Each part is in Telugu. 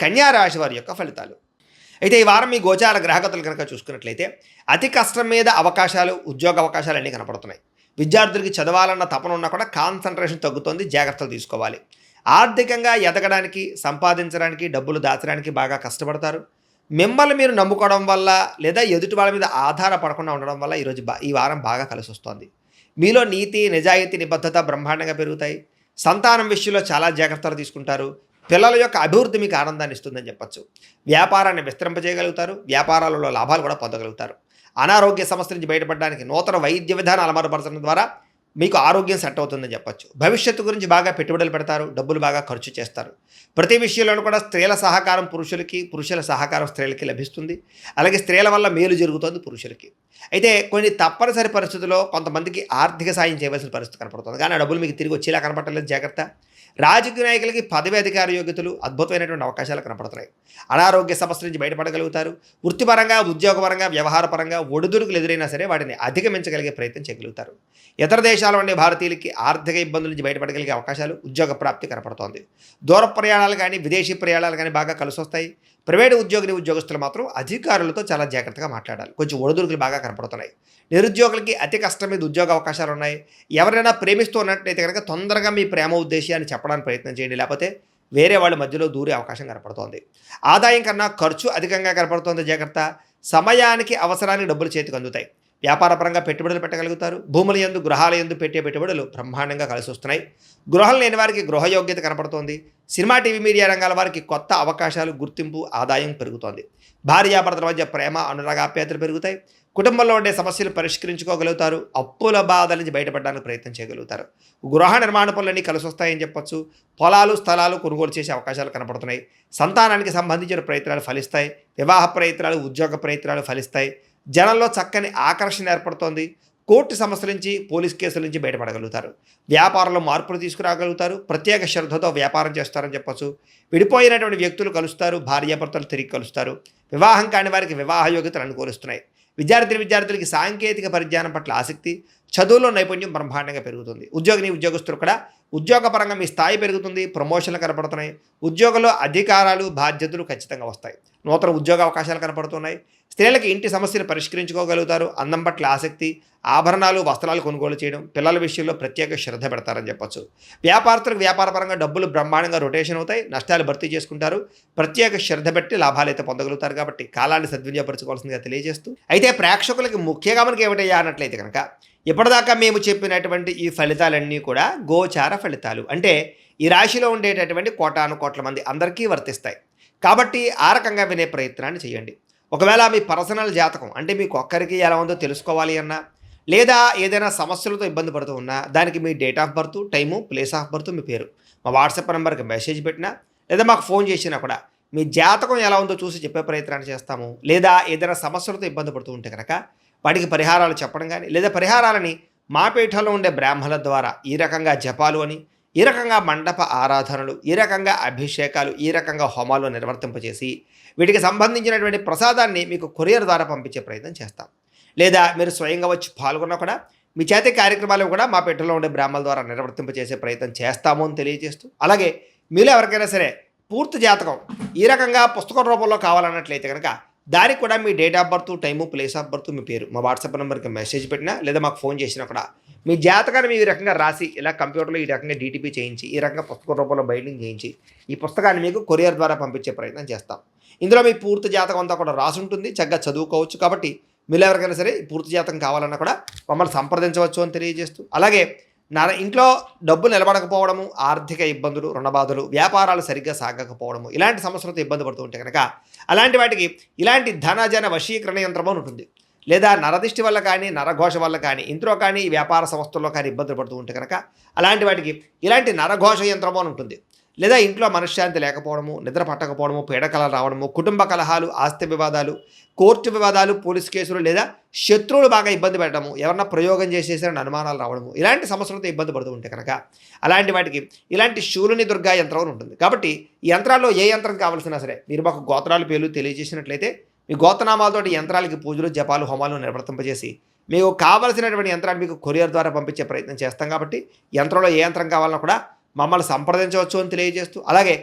కన్యా రాశి వారి యొక్క ఫలితాలు. అయితే ఈ వారం మీ గోచార గ్రహగతులు కనుక చూసుకున్నట్లయితే అతి కష్టం మీద అవకాశాలు, ఉద్యోగ అవకాశాలు అన్నీ కనపడుతున్నాయి. విద్యార్థులకి చదవాలన్న తపన ఉన్నా కూడా కాన్సంట్రేషన్ తగ్గుతోంది, జాగ్రత్తలు తీసుకోవాలి. ఆర్థికంగా ఎదగడానికి, సంపాదించడానికి, డబ్బులు దాచడానికి బాగా కష్టపడతారు. మిమ్మల్ని మీరు నమ్ముకోవడం వల్ల లేదా ఎదుటి వాళ్ళ మీద ఆధారపడకుండా ఉండడం వల్ల ఈ వారం బాగా కలిసి వస్తుంది. మీలో నీతి, నిజాయితీ, నిబద్ధత బ్రహ్మాండంగా పెరుగుతాయి. సంతానం విషయంలో చాలా జాగ్రత్తలు తీసుకుంటారు. పిల్లల యొక్క అభివృద్ధి మీకు ఆనందాన్ని ఇస్తుందని చెప్పచ్చు. వ్యాపారాన్ని విస్తరింపజేయగలుగుతారు. వ్యాపారాలలో లాభాలు కూడా పొందగలుగుతారు. అనారోగ్య సమస్యల నుంచి బయటపడడానికి నూతన వైద్య విధానాలు అమలుపరచడం ద్వారా మీకు ఆరోగ్యం సెట్ అవుతుందని చెప్పచ్చు. భవిష్యత్తు గురించి బాగా పెట్టుబడులు పెడతారు. డబ్బులు బాగా ఖర్చు చేస్తారు. ప్రతి విషయంలోనూ కూడా స్త్రీల సహకారం పురుషులకి, పురుషుల సహకారం స్త్రీలకి లభిస్తుంది. అలాగే స్త్రీల వల్ల మేలు జరుగుతుంది పురుషులకి. అయితే కొన్ని తప్పనిసరి పరిస్థితుల్లో కొంతమందికి ఆర్థిక సాయం చేయవలసిన పరిస్థితి కనపడుతుంది. కానీ ఆ డబ్బులు మీకు తిరిగి వచ్చేలా కనపడలేదు, జాగ్రత్త. రాజకీయ నాయకులకి పదవి అధికార యోగ్యతలు అద్భుతమైనటువంటి అవకాశాలు కనపడుతున్నాయి. అనారోగ్య సమస్యల నుంచి బయటపడగలుగుతారు. వృత్తిపరంగా, ఉద్యోగపరంగా, వ్యవహారపరంగా ఒడిదుడుకులు ఎదురైనా సరే వాటిని అధిగమించగలిగే ప్రయత్నం చేయగలుగుతారు. ఇతర దేశాల ఉండే భారతీయులకి ఆర్థిక ఇబ్బందుల నుంచి బయటపడగలిగే అవకాశాలు, ఉద్యోగ ప్రాప్తి కనపడుతోంది. దూర ప్రయాణాలు కానీ, విదేశీ ప్రయాణాలు కానీ బాగా కలిసి వస్తాయి. ప్రైవేటు ఉద్యోగస్తులు మాత్రం అధికారులతో చాలా జాగ్రత్తగా మాట్లాడాలి. కొంచెం ఒడిదుడుకులు బాగా కనపడుతున్నాయి. నిరుద్యోగులకి అతి కష్టం మీద ఉద్యోగ అవకాశాలు ఉన్నాయి. ఎవరైనా ప్రేమిస్తూ ఉన్నట్లయితే కనుక తొందరగా మీ ప్రేమ ఉద్దేశాన్ని చెప్పడానికి ప్రయత్నం చేయండి. లేకపోతే వేరే వాళ్ళ మధ్యలో దూరే అవకాశం కనపడుతోంది. ఆదాయం కన్నా ఖర్చు అధికంగా కనపడుతోంది, జాగ్రత్త. సమయానికి అవసరానికి డబ్బులు చేతికి అందుతాయి. వ్యాపారపరంగా పెట్టుబడులు పెట్టగలుగుతారు. భూముల యందు, గృహాల యందు పెట్టే పెట్టుబడులు బ్రహ్మాండంగా కలిసి వస్తున్నాయి. గృహం లేని వారికి గృహయోగ్యత కనపడుతోంది. సినిమా, టీవీ, మీడియా రంగాల వారికి కొత్త అవకాశాలు, గుర్తింపు, ఆదాయం పెరుగుతోంది. భార్యాభర్తల మధ్య ప్రేమ, అనురాగాప్యాయతలు పెరుగుతాయి. కుటుంబంలో ఉండే సమస్యలు పరిష్కరించుకోగలుగుతారు. అప్పుల బాధల నుంచి బయటపడడానికి ప్రయత్నం చేయగలుగుతారు. గృహ నిర్మాణ పనులన్నీ కలిసి వస్తాయని చెప్పొచ్చు. పొలాలు, స్థలాలు కొనుగోలు చేసే అవకాశాలు కనపడుతున్నాయి. సంతానానికి సంబంధించిన ప్రయత్నాలు ఫలిస్తాయి. వివాహ ప్రయత్నాలు, ఉద్యోగ ప్రయత్నాలు ఫలిస్తాయి. జనంలో చక్కని ఆకర్షణ ఏర్పడుతోంది. కోర్టు సమస్యల నుంచి, పోలీస్ కేసుల నుంచి బయటపడగలుగుతారు. వ్యాపారంలో మార్పులు తీసుకురాగలుగుతారు. ప్రత్యేక శ్రద్ధతో వ్యాపారం చేస్తారని చెప్పచ్చు. విడిపోయినటువంటి వ్యక్తులు కలుస్తారు. భార్యాభర్తలు తిరిగి కలుస్తారు. వివాహం కాని వారికి వివాహ యోగ్యతలు అనుకూలిస్తున్నాయి. విద్యార్థులకి సాంకేతిక పరిజ్ఞానం పట్ల ఆసక్తి, చదువులో నైపుణ్యం బ్రహ్మాండంగా పెరుగుతుంది. ఉద్యోగస్తులు కూడా ఉద్యోగపరంగా మీ స్థాయి పెరుగుతుంది. ప్రమోషన్లు కనపడుతున్నాయి. ఉద్యోగంలో అధికారాలు, బాధ్యతలు ఖచ్చితంగా వస్తాయి. నూతన ఉద్యోగ అవకాశాలు కనపడుతున్నాయి. స్త్రీలకి ఇంటి సమస్యలు పరిష్కరించుకోగలుగుతారు. అందం పట్ల ఆసక్తి, ఆభరణాలు, వస్త్రాలు కొనుగోలు చేయడం, పిల్లల విషయంలో ప్రత్యేక శ్రద్ధ పెడతారని చెప్పచ్చు. వ్యాపారస్తులకు వ్యాపారపరంగా డబ్బులు బ్రహ్మాండంగా రొటేషన్ అవుతాయి. నష్టాలు భర్తీ చేసుకుంటారు. ప్రత్యేక శ్రద్ధ పెట్టి లాభాలు అయితే పొందగలుగుతారు. కాబట్టి కాలాన్ని సద్వినియోగపరచుకోవాల్సిందిగా తెలియజేస్తూ, అయితే ప్రేక్షకులకి ముఖ్యంగా మనకి ఏమిటయ్యా అన్నట్లయితే కనుక ఇప్పటిదాకా మేము చెప్పినటువంటి ఈ ఫలితాలన్నీ కూడా గోచార ఫలితాలు. అంటే ఈ రాశిలో ఉండేటటువంటి కోటాను కోట్ల మంది అందరికీ వర్తిస్తాయి. కాబట్టి ఆ రకంగా వినే ప్రయత్నాన్ని చేయండి. ఒకవేళ మీ పర్సనల్ జాతకం అంటే మీకు ఒక్కరికి ఎలా ఉందో తెలుసుకోవాలి అన్నా, లేదా ఏదైనా సమస్యలతో ఇబ్బంది పడుతూ ఉన్నా, దానికి మీ date of birth, time, place of birth, మీ పేరు మా వాట్సాప్ నెంబర్కి మెసేజ్ పెట్టినా, లేదా మాకు ఫోన్ చేసినా కూడా మీ జాతకం ఎలా ఉందో చూసి చెప్పే ప్రయత్నాన్ని చేస్తాము. లేదా ఏదైనా సమస్యలతో ఇబ్బంది పడుతూ ఉంటే కనుక వాటికి పరిహారాలు చెప్పడం కానీ, లేదా పరిహారాలని మా పీఠంలో ఉండే బ్రాహ్మణుల ద్వారా ఈ రకంగా జపాలు అని, ఈ రకంగా మండప ఆరాధనలు, ఈ రకంగా అభిషేకాలు, ఈ రకంగా హోమాలు నిర్వర్తింపజేసి వీటికి సంబంధించినటువంటి ప్రసాదాన్ని మీకు కొరియర్ ద్వారా పంపించే ప్రయత్నం చేస్తాం. లేదా మీరు స్వయంగా వచ్చి పాల్గొన్నా కూడా మీ చేతి కార్యక్రమాలు కూడా మా పీఠంలో ఉండే బ్రాహ్మణుల ద్వారా నిర్వర్తింపజేసే ప్రయత్నం చేస్తాము అని తెలియజేస్తూ, అలాగే మీలో ఎవరికైనా సరే పూర్తి జాతకం ఈ రకంగా పుస్తకం రూపంలో కావాలన్నట్లయితే కనుక దానికి కూడా మీ date of birth, time, place of birth, మీ పేరు మా వాట్సాప్ నెంబర్కి మెసేజ్ పెట్టినా, లేదా మాకు ఫోన్ చేసినా కూడా మీ జాతకాన్ని మీ రకంగా రాసి ఇలా కంప్యూటర్లో ఈ రకంగా డీటీపీ చేయించి, ఈ రకంగా పుస్తక రూపంలో బైండింగ్ చేయించి ఈ పుస్తకాన్ని మీకు కొరియర్ ద్వారా పంపించే ప్రయత్నం చేస్తాం. ఇందులో మీ పూర్తి జాతకం అంతా కూడా రాసి ఉంటుంది. చక్కగా చదువుకోవచ్చు. కాబట్టి మీరు ఎవరికైనా సరే పూర్తి జాతకం కావాలన్నా కూడా మమ్మల్ని సంప్రదించవచ్చు అని తెలియజేస్తూ, అలాగే ఇంట్లో డబ్బు నిలబడకపోవడము, ఆర్థిక ఇబ్బందులు, రుణబాధలు, వ్యాపారాలు సరిగ్గా సాగకపోవడము, ఇలాంటి సమస్యలతో ఇబ్బంది పడుతూ ఉంటే కనుక అలాంటి వాటికి ఇలాంటి ధనజన వశీకరణ యంత్రం అని ఉంటుంది. లేదా నరదిష్టి వల్ల కానీ, నరఘోష వల్ల కానీ, ఇంట్లో కానీ, వ్యాపార సంస్థల్లో కానీ ఇబ్బందులు పడుతూ ఉంటే కనుక అలాంటి వాటికి ఇలాంటి నరఘోష యంత్రం అని ఉంటుంది. లేదా ఇంట్లో మనశ్శాంతి లేకపోవడము, నిద్ర పట్టకపోవడము, పీడకలలు రావడము, కుటుంబ కలహాలు, ఆస్తి వివాదాలు, కోర్టు వివాదాలు, పోలీస్ కేసులు, లేదా శత్రువులు బాగా ఇబ్బంది పెట్టడము, ఎవరన్నా ప్రయోగం చేసేసారని అనుమానాలు రావడము, ఇలాంటి సమస్యలతో ఇబ్బంది పడుతూ ఉంటే కనుక అలాంటి వాటికి ఇలాంటి శూలుని దుర్గా యంత్రం అని ఉంటుంది. కాబట్టి ఈ యంత్రాల్లో ఏ యంత్రం కావాల్సినా సరే మీరు మాకు గోత్రాలు పేర్లు తెలియజేసినట్లయితే మీ గోత్రనామాలతోటి యంత్రాలకి పూజలు, జపాలు, హోమాలు నిర్వర్తింపజేసి మీకు కావలసినటువంటి యంత్రాన్ని మీకు కొరియర్ ద్వారా పంపించే ప్రయత్నం చేస్తాం. కాబట్టి యంత్రంలో ఏ యంత్రం కావాలన్నా కూడా మమ్మల్ని సంప్రదించవచ్చు అని తెలియజేస్తూ, అలాగే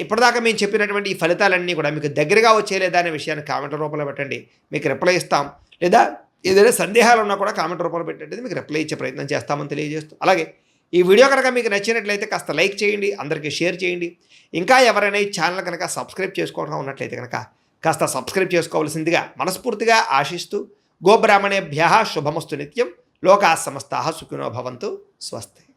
ఇప్పటిదాకా మేము చెప్పినటువంటి ఈ ఫలితాలన్నీ కూడా మీకు దగ్గరగా వచ్చేలేదా అనే విషయాన్ని కామెంట్ రూపంలో పెట్టండి, మీకు రిప్లై ఇస్తాం. లేదా ఏదైనా సందేహాలు ఉన్నా కూడా కామెంట్ రూపంలో పెట్టండి, మీకు రిప్లై ఇచ్చే ప్రయత్నం చేస్తామని తెలియజేస్తూ, అలాగే ఈ వీడియో కనుక మీకు నచ్చినట్లయితే కాస్త లైక్ చేయండి, అందరికీ షేర్ చేయండి. ఇంకా ఎవరైనా ఈ ఛానల్ కనుక సబ్స్క్రైబ్ చేసుకోవడం ఉన్నట్లయితే కనుక కాస్త సబ్స్క్రైబ్ చేసుకోవాల్సిందిగా మనస్ఫూర్తిగా ఆశిస్తూ, గోబ్రాహ్మణేభ్యः శుభమస్తు నిత్యం, లోకాः సమస్తాः సుఖినో భవంతు. స్వస్తి.